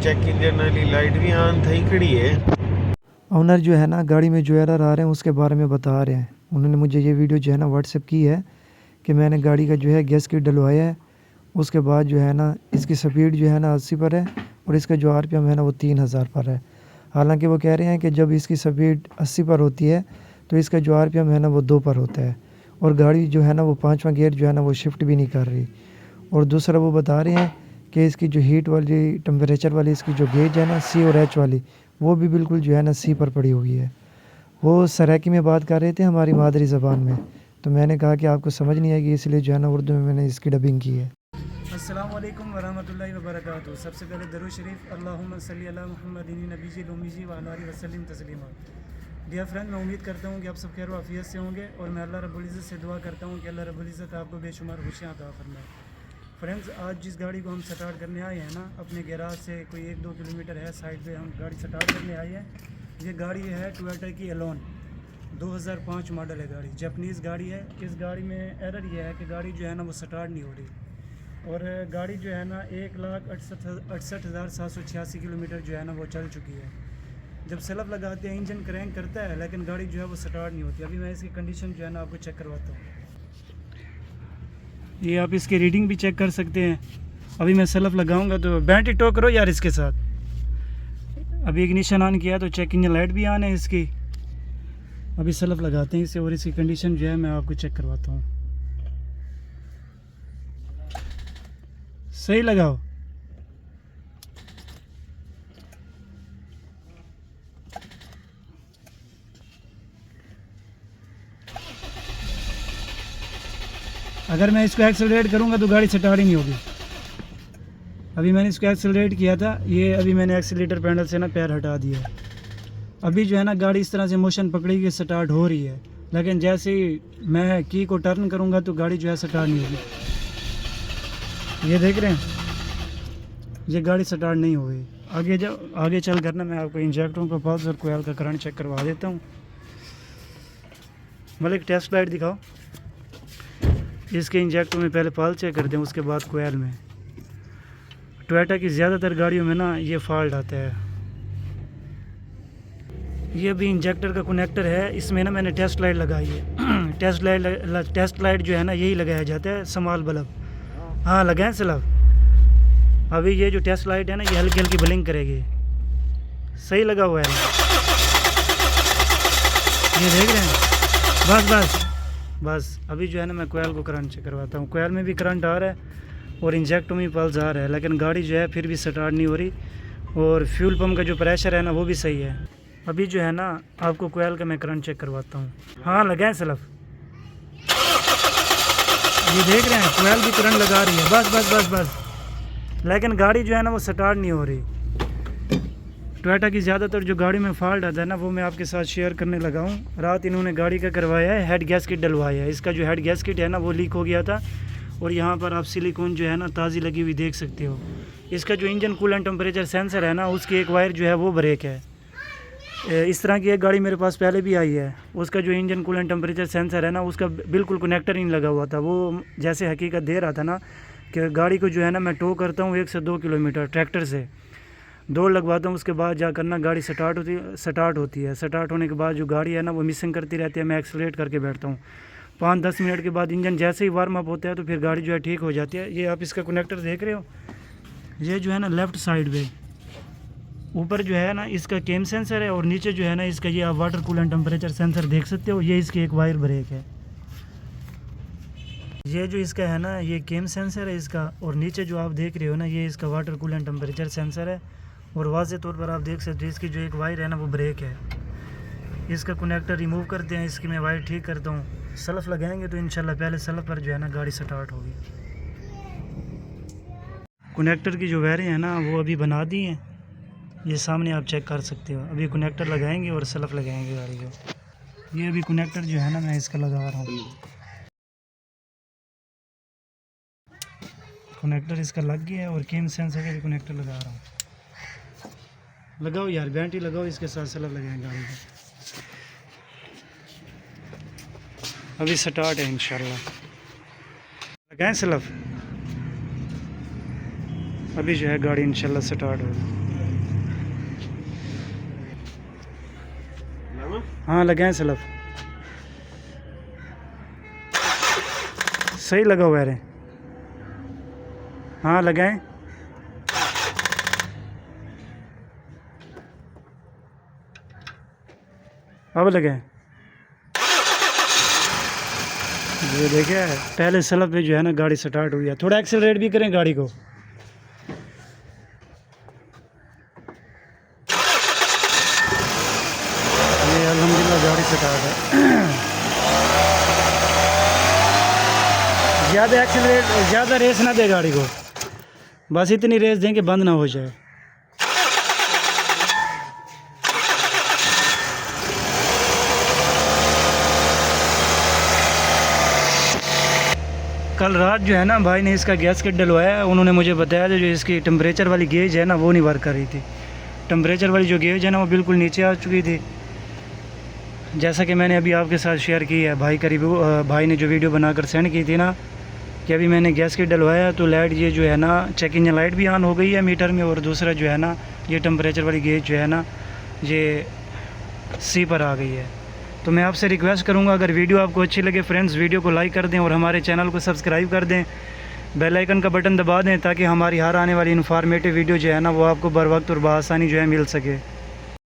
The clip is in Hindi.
चेक इंजन वाली लाइट भी ऑन थी खड़ी है। ओनर जो है ना गाड़ी में जो एरर आ रहे हैं उसके बारे में बता रहे हैं। उन्होंने मुझे ये वीडियो जो है ना व्हाट्सएप की है कि मैंने गाड़ी का जो है गैस किट डलवाया है। उसके बाद जो है ना इसकी स्पीड जो है ना 80 पर है और इसका जो आरपीएम है ना वो 3000 पर है। हालांकि वो कह रहे हैं कि जब इसकी स्पीड 80 पर होती है तो इसका जो आरपीएम है ना वो 2 पर होता है और गाड़ी जो है ना वो 5वां गियर जो है ना वो शिफ्ट भी नहीं कर रही। और दूसरा वो बता रहे हैं कि इसकी जो हीट वाली टेम्परेचर वाली इसकी जो गेज है ना सी और एच वाली वो भी बिल्कुल जो है ना सी पर पड़ी हुई है। वो सराइकी में बात कर रहे थे हमारी मादरी ज़बान में, तो मैंने कहा कि आपको समझ नहीं आएगी इसलिए जो है ना उर्दू में मैंने इसकी डबिंग की है। अस्सलाम वालेकुम वरहमतुल्लाहि वबरकातुहू। सबसे पहले दरूद शरीफ अल्लाहुम्मा सल्ली अला मुहम्मदिन नबीजी उम्मीजी व अला आलिहि वसल्लम तस्लीमा। डियर फ्रेंड, मैं उम्मीद करता हूँ कि आप सब खैर वाफियत से होंगे और मैं अल्लाह रब्बुल इज़्ज़त से दुआ करता हूँ कि अल्लाह रब्बुल इज़्ज़त आपको बेशुमार खुशियाँ अता फरमाए। फ्रेंड्स, आज जिस गाड़ी को हम स्टार्ट करने आए हैं ना अपने गैराज से कोई 1-2 किलोमीटर है साइड पे हम गाड़ी स्टार्ट करने आए हैं। ये गाड़ी है टोयोटा की एलोन 2005 मॉडल है गाड़ी, जापानीज़ गाड़ी है। इस गाड़ी में एरर ये है कि गाड़ी जो है ना वो स्टार्ट नहीं हो रही और गाड़ी जो है ना 1,68,786 किलोमीटर जो है ना वो चल चुकी है। जब सेल्फ लगाते हैं इंजन क्रैंक करता है लेकिन गाड़ी जो है वो स्टार्ट नहीं होती। अभी मैं इसकी कंडीशन जो है ना आपको चेक करवाता हूँ। ये आप इसकी रीडिंग भी चेक कर सकते हैं। अभी मैं सेल्फ लगाऊंगा तो बैटरी टो करो यार इसके साथ। अभी इग्निशन ऑन किया तो चेक इंजन लाइट भी ऑन है इसकी। अभी सेल्फ लगाते हैं इसे और इसकी कंडीशन जो है मैं आपको चेक करवाता हूँ। सही लगाओ। अगर मैं इसको एक्सेलरेट करूंगा तो गाड़ी स्टार्ट ही नहीं होगी। अभी मैंने इसको एक्सेलरेट किया था, ये अभी मैंने एक्सीलेटर पैडल से ना पैर हटा दिया। अभी जो है ना गाड़ी इस तरह से मोशन पकड़ेगी स्टार्ट हो रही है, लेकिन जैसे ही मैं की को टर्न करूंगा तो गाड़ी जो है स्टार्ट नहीं होगी। ये देख रहे हैं, ये गाड़ी स्टार्ट नहीं हो गई। आगे चल कर ना मैं आपको इंजेक्टरों का पल्स और कोयल का करंट चेक करवा देता हूँ। मतलब टेस्ट लाइट दिखाओ। इसके इंजेक्टर में पहले पल्स चेक करते हैं, उसके बाद कोयल में। टोयोटा की ज़्यादातर गाड़ियों में ना ये फॉल्ट आता है। ये भी इंजेक्टर का कनेक्टर है, इसमें ना मैंने टेस्ट लाइट लगाई है। टेस्ट लाइट जो है ना यही लगाया जाता है, स्मॉल बल्ब। हाँ लगाएं सलब। अभी ये जो टेस्ट लाइट है ना ये हल्की हल्की ब्लिंक करेगी। सही लगा हुआ है, ये देख रहे हैं। बस अभी जो है ना मैं कोयल को करंट चेक करवाता हूँ। कोयल में भी करंट आ रहा है और इंजेक्टर में भी पल्स आ रहा है, लेकिन गाड़ी जो है फिर भी स्टार्ट नहीं हो रही। और फ्यूल पंप का जो प्रेशर है ना वो भी सही है। अभी जो है ना आपको कोयल का मैं करंट चेक करवाता हूँ। हाँ लगाएं सलफ। ये देख रहे हैं कोयल भी करंट लगा रही है। बस लेकिन गाड़ी जो है ना वो स्टार्ट नहीं हो रही। टोयोटा की ज़्यादातर जो गाड़ी में फॉल्ट आता है ना वो मैं आपके साथ शेयर करने लगा हूँ। रात इन्होंने गाड़ी का करवाया है, हेड गैस किट डलवाया है। इसका जो हेड गैस किट है ना वो लीक हो गया था और यहाँ पर आप सिलिकॉन जो है ना ताज़ी लगी हुई देख सकते हो। इसका जो इंजन कूलेंट टेम्परेचर सेंसर है ना उसकी एक वायर जो है वो ब्रेक है। इस तरह की एक गाड़ी मेरे पास पहले भी आई है, उसका जो इंजन कूलेंट टेम्परेचर सेंसर है ना उसका बिल्कुल कनेक्टर ही नहीं लगा हुआ था। वो जैसे हकीकत दे रहा था ना कि गाड़ी को जो है ना मैं टो करता हूँ 1 से 2 किलोमीटर ट्रैक्टर से, दौड़ लगवाता हूँ, उसके बाद जाकर ना गाड़ी स्टार्ट होती है। स्टार्ट होने के बाद जो गाड़ी है ना वो मिसिंग करती रहती है। मैं एक्सेलरेट करके बैठता हूँ। 5-10 मिनट के बाद इंजन जैसे ही वार्म अप होता है तो फिर गाड़ी जो है ठीक हो जाती है। ये आप इसका कनेक्टर देख रहे हो, ये जो है ना लेफ़्ट साइड पे ऊपर जो है ना इसका केम सेंसर है और नीचे जो है ना इसका ये आप वाटर कूलेंट टेम्परेचर सेंसर देख सकते हो। ये इसकी एक वायर ब्रेक है। ये जो इसका है ना ये केम सेंसर है इसका, और नीचे जो आप देख रहे हो ना ये इसका वाटर कूलेंट टेम्परेचर सेंसर है। और वाज़े तौर पर आप देख सकते हो इसकी जो एक वायर है ना वो ब्रेक है। इसका कनेक्टर रिमूव करते हैं, इसकी मैं वायर ठीक करता हूँ। सल्फ लगाएंगे तो इंशाल्लाह पहले सल्फ पर जो है ना गाड़ी स्टार्ट होगी। कनेक्टर की जो वायरें हैं ना वो अभी बना दी हैं, ये सामने आप चेक कर सकते हो। अभी कनेक्टर लगाएंगे और सल्फ लगाएंगे गाड़ी को। ये अभी कनेक्टर जो है ना मैं इसका लगा रहा हूँ। कनेक्टर इसका लग गया है और केम सेंसर का भी कनेक्टर लगा रहा हूँ। लगाओ यार, बैटरी लगाओ, इसके साथ सल्फ लगाएंगे गाड़ी को। अभी स्टार्ट है इंशाल्लाह। लगाएं सल्फ। अभी जो है गाड़ी इंशाल्लाह स्टार्ट होगी। हाँ लगाएं सलफ, सही लगा हुआ है। हाँ लगाएं, अब लगाएं। ये देखिए पहले सलफ पे जो है ना गाड़ी स्टार्ट हुई है। थोड़ा एक्सेलरेट भी करें गाड़ी को। ये अल्हम्दुलिल्लाह गाड़ी स्टार्ट है। ज़्यादा एक्सेलरेट, ज़्यादा रेस ना दे गाड़ी को, बस इतनी रेस दें कि बंद ना हो जाए। कल रात जो है ना भाई ने इसका गैस किट डलवाया, उन्होंने मुझे बताया था जो इसकी टेम्परेचर वाली गेज है ना वो नहीं वर्क कर रही थी। टेम्परेचर वाली जो गेज है ना वो बिल्कुल नीचे आ चुकी थी, जैसा कि मैंने अभी आपके साथ शेयर की है। भाई ने जो वीडियो बनाकर सेंड की थी ना कि अभी मैंने गैस किट डलवाया तो लाइट ये जो है ना चेक इंजन लाइट भी ऑन हो गई है मीटर में, और दूसरा जो है ना ये टेम्परेचर वाली गेज जो है ना ये सी पर आ गई है। तो मैं आपसे रिक्वेस्ट करूंगा अगर वीडियो आपको अच्छी लगे फ्रेंड्स, वीडियो को लाइक कर दें और हमारे चैनल को सब्सक्राइब कर दें, बेल आइकन का बटन दबा दें ताकि हमारी हर आने वाली इन्फॉर्मेटिव वीडियो जो है ना वो आपको बर वक्त और बआसानी जो है मिल सके।